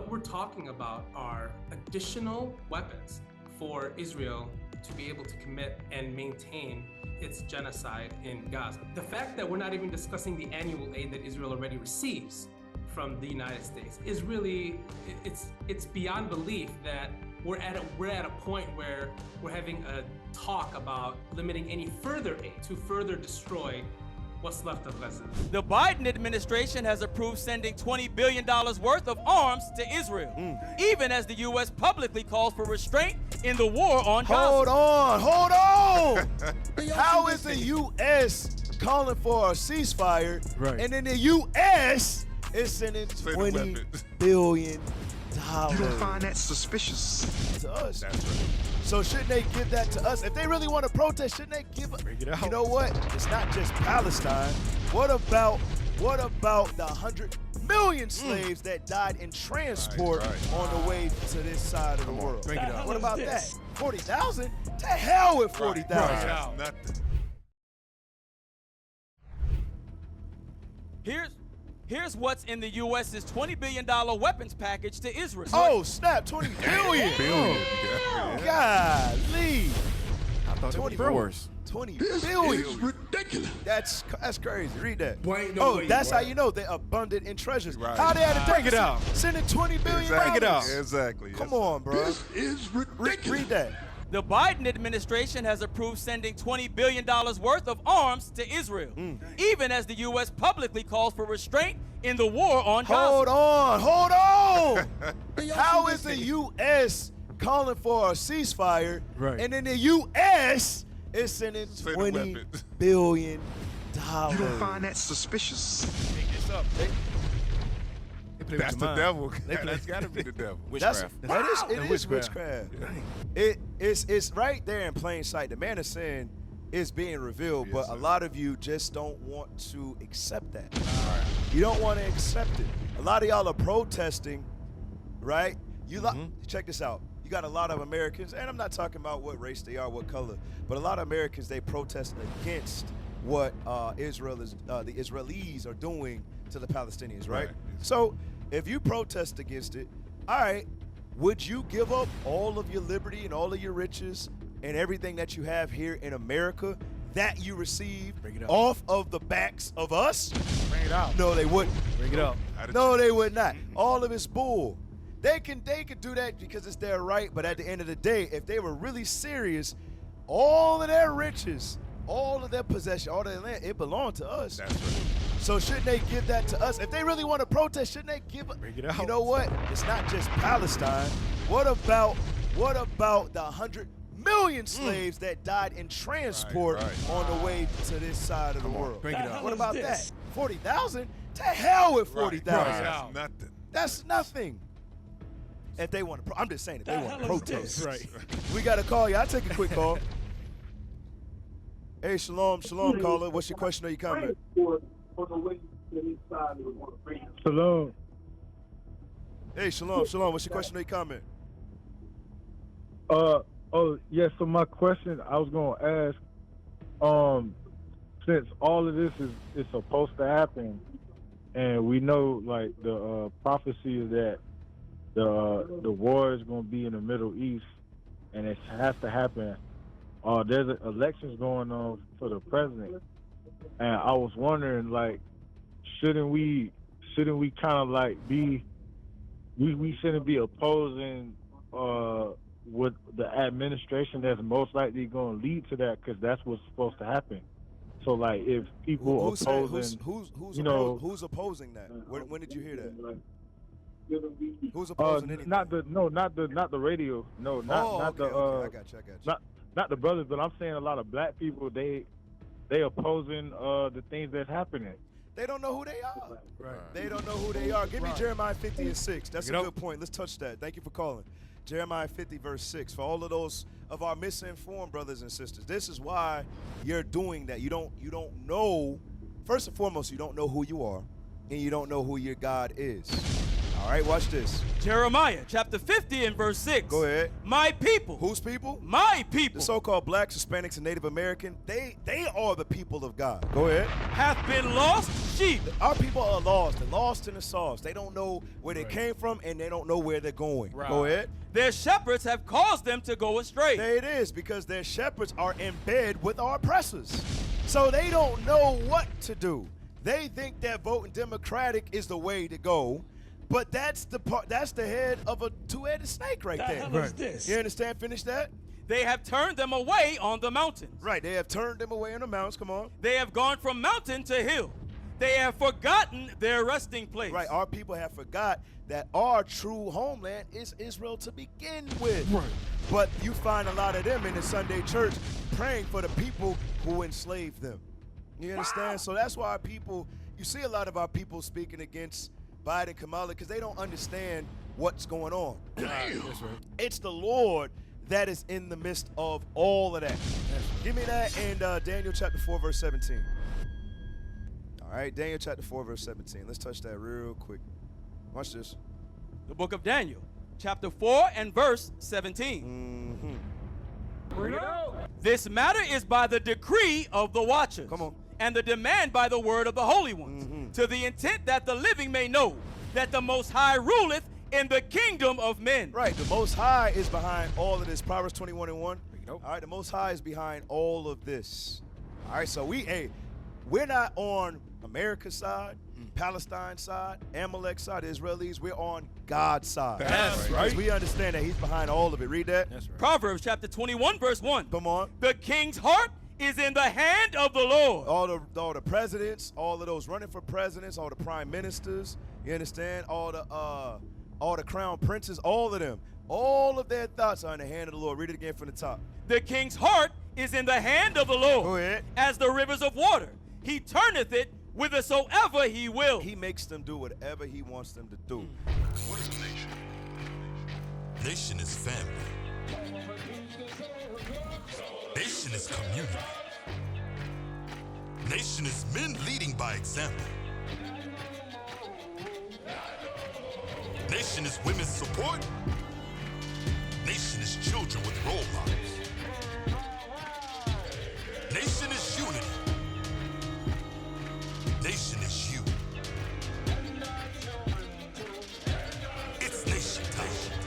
What we're talking about are additional weapons for Israel to be able to commit and maintain its genocide in Gaza. The fact that we're not even discussing the annual aid that Israel already receives from the United States is really, it's beyond belief that we're at a point where we're having a talk about limiting any further aid to further destroy what's left of Gaza. The Biden administration has approved sending $20 billion worth of arms to Israel, even as the U.S. publicly calls for restraint in the war on Gaza. Hold on. How is the U.S. calling for a ceasefire, and then the U.S. is sending $20 billion? You don't find that suspicious? To us. That's right. So shouldn't they give that to us? If they really want to protest, shouldn't they give it? You know what? It's not just Palestine. What about the 100 million slaves that died in transport on the way to this side of the world? Bring it up. What about that? 40,000? To hell with 40,000. Nothing. Here's what's in the U.S.'s $20 billion weapons package to Israel. Oh, snap, 20 billion. Golly. I thought 20 it was worse. 20 This billion. is ridiculous. That's crazy. Read that. No, that's how you know they're abundant in treasures. Right. How they had to Bring it out. Sending 20 billion. Exactly. Bring it out. Exactly. Come on, bro. This is ridiculous. Read that. The Biden administration has approved sending $20 billion worth of arms to Israel, even as the U.S. publicly calls for restraint in the war on Gaza. Hold on. How is the U.S. calling for a ceasefire, and then the U.S. is sending $20 billion? You don't find that suspicious? That's the devil. That's got to be the devil. Witchcraft. It is witchcraft. It's right there in plain sight. The man is saying it's being revealed, but a lot of you just don't want to accept that. You don't want to accept it. A lot of y'all are protesting, right? Check this out. You got a lot of Americans, and I'm not talking about what race they are, what color, but a lot of Americans, they protest against what the Israelis are doing to the Palestinians, right? So if you protest against it, all right, would you give up all of your liberty and all of your riches and everything that you have here in America that you received off of the backs of us? Bring it out. No, they wouldn't. Bring it up. No, they would not. All of it's bull. They can do that because it's their right, but at the end of the day, if they were really serious, all of their riches, all of their possession, all their land, it belonged to us. That's right. So shouldn't they give that to us? If they really want to protest, shouldn't they give it? Bring it out. You know what? It's not just Palestine. What about the 100 million slaves that died in transport on the way to this side of the world? Bring it up. What about that? 40,000? To hell with 40,000. That's nothing. That's nothing. If they want to, I'm just saying, if they want to protest. Right. We got a call. I'll take a quick call. Hey, shalom, caller. What's your question or your comment? Shalom. Hey, shalom. What's your question or your comment? Yeah, so my question I was going to ask, since all of this is supposed to happen, and we know, like, the prophecy is that the war is going to be in the Middle East, and it has to happen. There's elections going on for the president, and I was wondering, like, shouldn't we kind of like we shouldn't be opposing with the administration that's most likely going to lead to that, because that's what's supposed to happen. So, like, if people opposing, who's opposing that? When did you hear that? Who's opposing anything? Not the radio. No, not the. I got you. Not the brothers, but I'm saying a lot of black people, they opposing the things that's happening. They don't know who they are. Right. They don't know who they are. Give me Jeremiah 50:6. That's a good point. Let's touch that. Thank you for calling. Jeremiah 50 verse 6. For all of those of our misinformed brothers and sisters, this is why you're doing that. You don't know. First and foremost, you don't know who you are, and you don't know who your God is. All right, watch this. Jeremiah chapter 50 and verse 6. Go ahead. My people. Whose people? My people. The so-called blacks, Hispanics, and Native American. They are the people of God. Go ahead. Hath been lost sheep. Our people are lost. They're lost in the sauce. They don't know where they came from, and they don't know where they're going. Right. Go ahead. Their shepherds have caused them to go astray. There it is, because their shepherds are in bed with our oppressors. So they don't know what to do. They think that voting Democratic is the way to go, but that's the head of a two-headed snake right there. What is this? You understand? Finish that. They have turned them away on the mountains. Right. They have turned them away on the mountains. Come on. They have gone from mountain to hill. They have forgotten their resting place. Right. Our people have forgot that our true homeland is Israel to begin with. Right. But you find a lot of them in the Sunday church praying for the people who enslaved them. You understand? Wow. So that's why our people, you see a lot of our people speaking against Biden, Kamala, because they don't understand what's going on. That's right. It's the Lord that is in the midst of all of that. Give me that in Daniel chapter 4, verse 17. All right, Daniel chapter 4, verse 17. Let's touch that real quick. Watch this. The book of Daniel, chapter 4 and verse 17. Bring it out. This matter is by the decree of the watchers. Come on. And the demand by the word of the holy ones, to the intent that the living may know that the Most High ruleth in the kingdom of men. Right, the Most High is behind all of this. Proverbs 21 and 1. Nope. All right, the Most High is behind all of this. All right, so we're not on America's side, Palestine's side, Amalek's side, the Israelis. We're on God's side. That's right. Because we understand that he's behind all of it. Read that. That's right. Proverbs chapter 21 verse 1. Come on. The king's heart is in the hand of the Lord. All the presidents, all of those running for presidents, all the prime ministers, you understand? All the crown princes, all of them. All of their thoughts are in the hand of the Lord. Read it again from the top. The king's heart is in the hand of the Lord. Go ahead. As the rivers of water. He turneth it whithersoever he will. He makes them do whatever he wants them to do. What is a nation? Nation is family. Nation is community. Nation is men leading by example. Nation is women's support. Nation is children with role models. Nation is unity. Nation is you. It's nation time.